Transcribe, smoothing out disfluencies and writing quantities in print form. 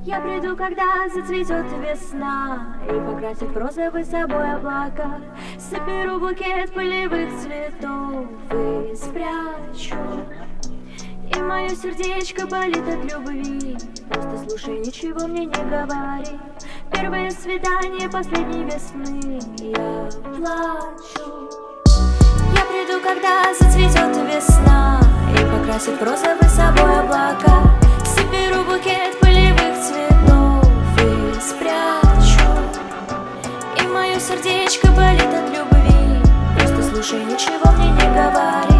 Я приду, когда зацветет весна, и покрасит в розовый собой облака. Соберу букет полевых цветов и спрячу. И мое сердечко болит от любви. Просто слушай, ничего мне не говори. Первое свидание последней весны. Я плачу. Я приду, когда зацветет весна, и покрасит в розовый собой облака. Соберу букет полевых цветов и спрячу. И мое сердечко болит от любви. Просто слушай, ничего мне не говори.